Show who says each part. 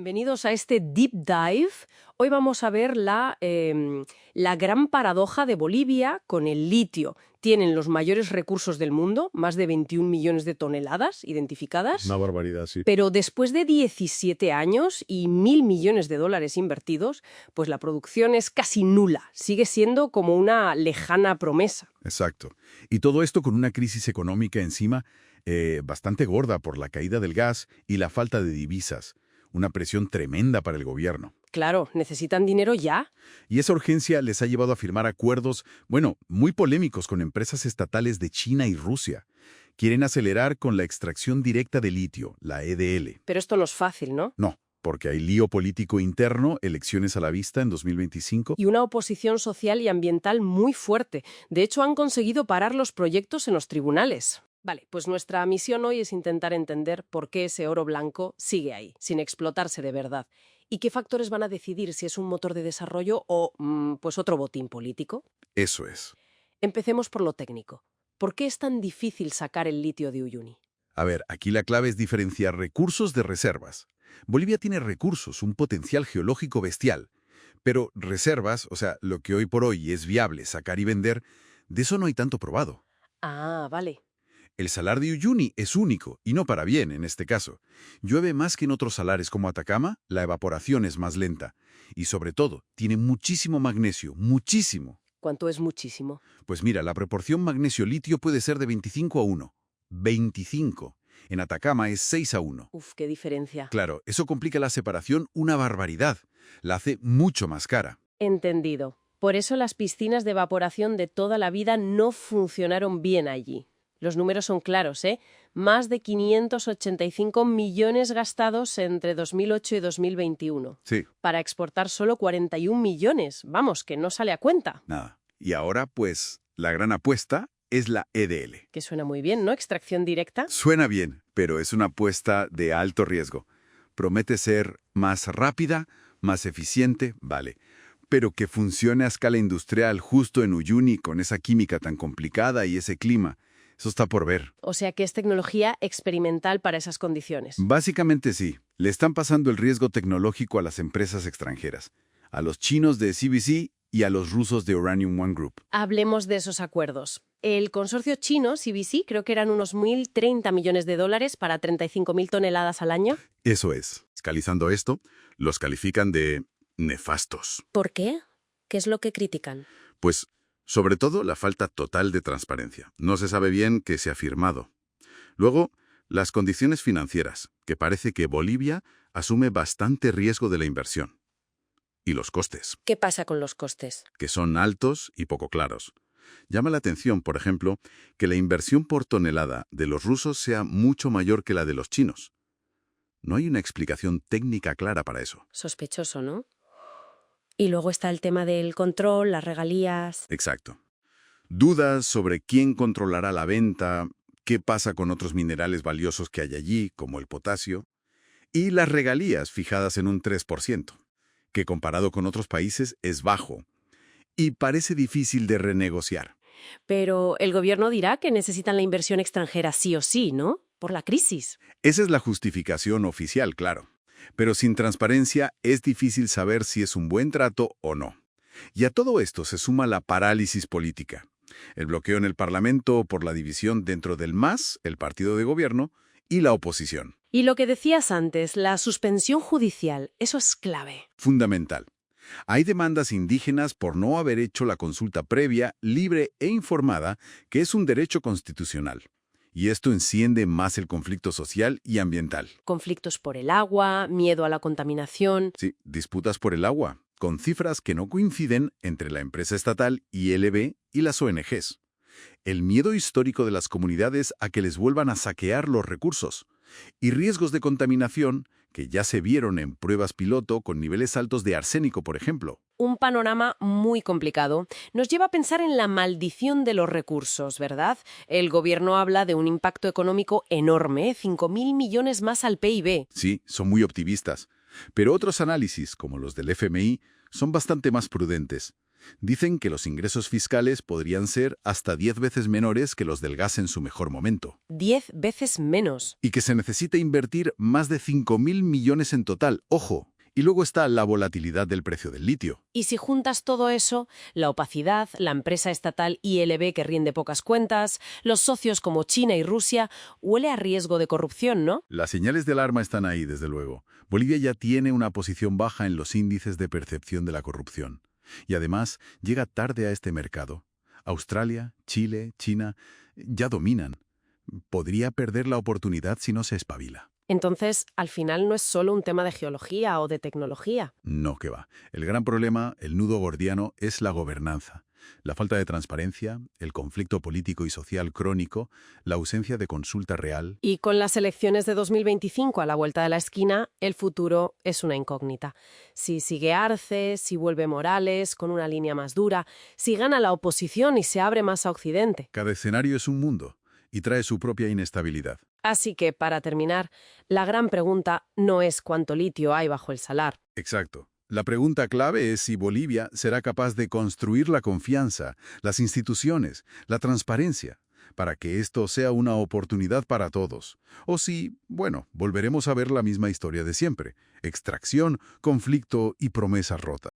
Speaker 1: Bienvenidos a este Deep Dive. Hoy vamos a ver la gran paradoja de Bolivia con el litio. Tienen los mayores recursos del mundo, más de 21 millones de toneladas identificadas.
Speaker 2: Una barbaridad, sí.
Speaker 1: Pero después de 17 años y 1.000 millones de dólares invertidos, pues la producción es casi nula. Sigue siendo como una lejana promesa.
Speaker 2: Exacto. Y todo esto con una crisis económica encima bastante gorda por la caída del gas y la falta de divisas. Una presión tremenda para el gobierno.
Speaker 1: Claro, necesitan dinero ya.
Speaker 2: Y esa urgencia les ha llevado a firmar acuerdos, muy polémicos con empresas estatales de China y Rusia. Quieren acelerar con la extracción directa de litio, la EDL.
Speaker 1: Pero esto no es fácil, ¿no?
Speaker 2: No, porque hay lío político interno, elecciones a la vista en 2025.
Speaker 1: Y una oposición social y ambiental muy fuerte. De hecho, han conseguido parar los proyectos en los tribunales. Vale, pues nuestra misión hoy es intentar entender por qué ese oro blanco sigue ahí, sin explotarse de verdad. ¿Y qué factores van a decidir si es un motor de desarrollo o, pues otro botín político?
Speaker 2: Eso es.
Speaker 1: Empecemos por lo técnico. ¿Por qué es tan difícil sacar el litio de Uyuni?
Speaker 2: A ver, aquí la clave es diferenciar recursos de reservas. Bolivia tiene recursos, un potencial geológico bestial. Pero reservas, o sea, lo que hoy por hoy es viable sacar y vender, de eso no hay tanto probado.
Speaker 1: Ah, vale.
Speaker 2: El salar de Uyuni es único, y no para bien en este caso. Llueve más que en otros salares como Atacama, la evaporación es más lenta. Y sobre todo, tiene muchísimo magnesio, muchísimo.
Speaker 1: ¿Cuánto es muchísimo?
Speaker 2: Pues mira, la proporción magnesio-litio puede ser de 25:1. 25. En Atacama es 6:1.
Speaker 1: Uf, qué diferencia.
Speaker 2: Claro, eso complica la separación una barbaridad. La hace mucho más cara.
Speaker 1: Entendido. Por eso las piscinas de evaporación de toda la vida no funcionaron bien allí. Los números son claros, ¿eh? Más de 585 millones gastados entre 2008 y 2021.
Speaker 2: Sí.
Speaker 1: Para exportar solo 41 millones. Vamos, que no sale a cuenta.
Speaker 2: Nada. Y ahora, pues, la gran apuesta es la EDL.
Speaker 1: Que suena muy bien, ¿no? Extracción directa.
Speaker 2: Suena bien, pero es una apuesta de alto riesgo. Promete ser más rápida, más eficiente, vale. Pero que funcione a escala industrial justo en Uyuni con esa química tan complicada y ese clima. Eso está por ver.
Speaker 1: O sea que es tecnología experimental para esas condiciones.
Speaker 2: Básicamente sí. Le están pasando el riesgo tecnológico a las empresas extranjeras. A los chinos de CBC y a los rusos de Uranium One Group.
Speaker 1: Hablemos de esos acuerdos. El consorcio chino, CBC, creo que eran unos 1.030 millones de dólares para 35.000 toneladas al año.
Speaker 2: Eso es. Escalizando esto, los califican de nefastos.
Speaker 1: ¿Por qué? ¿Qué es lo que critican?
Speaker 2: Pues, sobre todo, la falta total de transparencia. No se sabe bien qué se ha firmado. Luego, las condiciones financieras, que parece que Bolivia asume bastante riesgo de la inversión. Y los costes,
Speaker 1: ¿Qué pasa con los costes?
Speaker 2: que son altos y poco claros. Llama la atención, por ejemplo, que la inversión por tonelada de los rusos sea mucho mayor que la de los chinos. No hay una explicación técnica clara para eso.
Speaker 1: Sospechoso, ¿no? Y luego está el tema del control, las regalías.
Speaker 2: Exacto. Dudas sobre quién controlará la venta, qué pasa con otros minerales valiosos que hay allí, como el potasio, y las regalías fijadas en un 3%, que comparado con otros países es bajo, y parece difícil de renegociar.
Speaker 1: Pero el gobierno dirá que necesitan la inversión extranjera sí o sí, ¿no? Por la crisis.
Speaker 2: Esa es la justificación oficial, claro. Pero sin transparencia es difícil saber si es un buen trato o no. Y a todo esto se suma la parálisis política. El bloqueo en el Parlamento por la división dentro del MAS, el partido de gobierno, y la oposición.
Speaker 1: Y lo que decías antes, la suspensión judicial, eso es clave.
Speaker 2: Fundamental. Hay demandas indígenas por no haber hecho la consulta previa, libre e informada, que es un derecho constitucional. Y esto enciende más el conflicto social y ambiental.
Speaker 1: Conflictos por el agua, miedo a la contaminación.
Speaker 2: Sí, disputas por el agua, con cifras que no coinciden entre la empresa estatal ILB y las ONGs. El miedo histórico de las comunidades a que les vuelvan a saquear los recursos. Y riesgos de contaminación que ya se vieron en pruebas piloto con niveles altos de arsénico, por ejemplo.
Speaker 1: Un panorama muy complicado. Nos lleva a pensar en la maldición de los recursos, ¿verdad? El gobierno habla de un impacto económico enorme, 5.000 millones más al PIB.
Speaker 2: Sí, son muy optimistas. Pero otros análisis, como los del FMI, son bastante más prudentes. Dicen que los ingresos fiscales podrían ser hasta 10 veces menores que los del gas en su mejor momento.
Speaker 1: 10 veces menos.
Speaker 2: Y que se necesita invertir más de 5.000 millones en total, ojo. Y luego está la volatilidad del precio del litio.
Speaker 1: Y si juntas todo eso, la opacidad, la empresa estatal ILB que rinde pocas cuentas, los socios como China y Rusia, huele a riesgo de corrupción, ¿no?
Speaker 2: Las señales de alarma están ahí, desde luego. Bolivia ya tiene una posición baja en los índices de percepción de la corrupción. Y además, llega tarde a este mercado. Australia, Chile, China, ya dominan. Podría perder la oportunidad si no se espabila.
Speaker 1: Entonces, al final no es solo un tema de geología o de tecnología.
Speaker 2: No, que va. El gran problema, el nudo gordiano, es la gobernanza. La falta de transparencia, el conflicto político y social crónico, la ausencia de consulta real.
Speaker 1: Y con las elecciones de 2025 a la vuelta de la esquina, el futuro es una incógnita. Si sigue Arce, si vuelve Morales con una línea más dura, si gana la oposición y se abre más a Occidente.
Speaker 2: Cada escenario es un mundo y trae su propia inestabilidad.
Speaker 1: Así que, para terminar, la gran pregunta no es cuánto litio hay bajo el salar.
Speaker 2: Exacto. La pregunta clave es si Bolivia será capaz de construir la confianza, las instituciones, la transparencia, para que esto sea una oportunidad para todos. O si, bueno, volveremos a ver la misma historia de siempre: extracción, conflicto y promesas rotas.